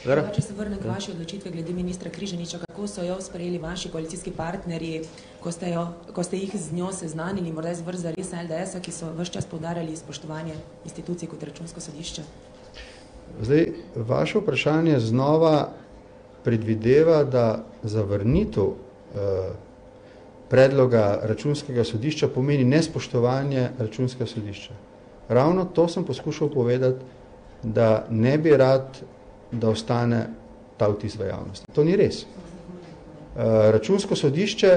Če se vrnem k vaši odločitve glede ministra Križaniča, kako so jo sprejeli vaši koalicijski partnerji, ko ste jih z njo seznanili, morda iz vrst zares LDS-a, ki so ves čas poudarjali spoštovanje institucij kot Računsko sodišče? Zdaj, vaše vprašanje znova predvideva, da zavrnitev predloga Računskega sodišča pomeni nespoštovanje Računskega sodišča. Ravno to sem poskušal povedati, da ne bi rad, da ostane ta vtis v javnosti. To ni res. Računsko sodišče,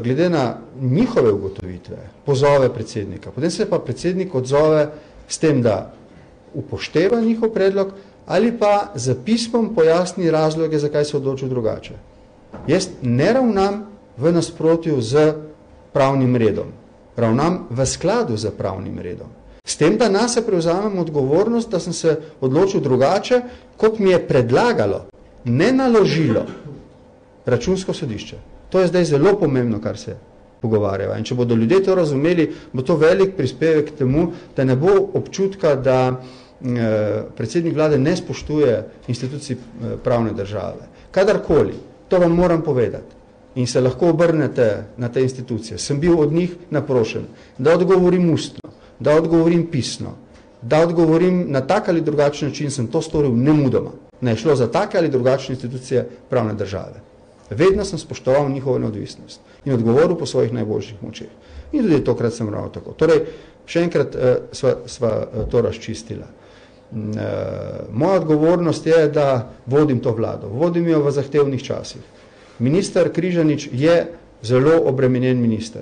glede na njihove ugotovitve, pozove predsednika. Potem se pa predsednik odzove s tem, da upošteva njihov predlog ali pa z pismom pojasni razloge, zakaj se odločil drugače. Jaz ne ravnam v nasprotju z pravnim redom. Ravnam v skladu z pravnim redom. S tem, da nas se prevzamem odgovornost, da sem se odločil drugače, kot mi je predlagalo, ne naložilo Računsko sodišče. To je zdaj zelo pomembno, kar se pogovarjava. In če bodo ljudje to razumeli, bo to velik prispevek k temu, da ne bo občutka, da predsednik vlade ne spoštuje institucij pravne države. Kadarkoli, to vam moram povedati in se lahko obrnete na te institucije. Sem bil od njih naprošen, da odgovorim ustno, da odgovorim pisno, da odgovorim na tak ali drugačen način, sem to storil nemudoma. Ne je šlo za take ali drugačne institucije pravne države. Vedno sem spoštoval njihovo neodvisnost in odgovoril po svojih najboljših močeh. In tudi tokrat sem ravno tako. Torej, še enkrat sva to razčistila. Moja odgovornost je, da vodim to vlado. Vodim jo v zahtevnih časih. Minister Križanič je zelo obremenjen minister.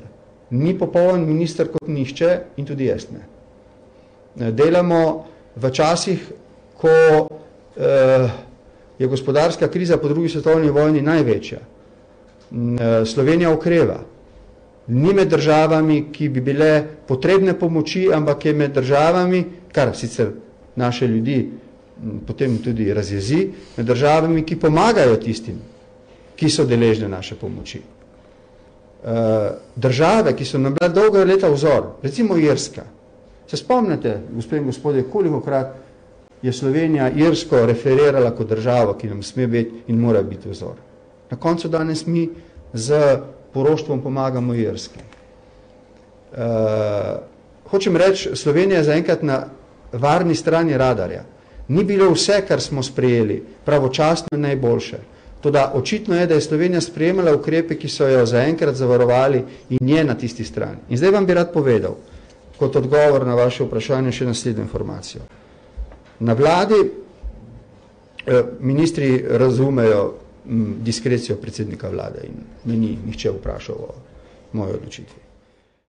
Ni popoln minister kot nihče in tudi jaz ne. Delamo v časih, ko je gospodarska kriza po drugi svetovni vojni največja. Slovenija okreva. Ni med državami, ki bi bile potrebne pomoči, ampak je med državami, kar sicer naše ljudi potem tudi razjezi, med državami, ki pomagajo tistim, ki so deležne naše pomoči. Države, ki so nam bila dolga leta vzor, recimo Irska. Se spomnite, gospe in gospodje, kolikokrat je Slovenija Irsko referirala kot državo, ki nam sme biti in mora biti vzor. Na koncu danes mi z poroštvom pomagamo Irski. Hočem reči, Slovenija je zaenkrat na varni strani radarja. Ni bilo vse, kar smo sprejeli, pravočasno najboljše. Toda očitno je, da je Slovenija sprejemala ukrepe, ki so jo zaenkrat zavarovali in je na tisti strani. In zdaj vam bi rad povedal, kot odgovor na vaše vprašanje, še naslednjo informacijo. Na vladi ministri razumejo diskrecijo predsednika vlade in me ni nihče vprašal o moji odločitvi.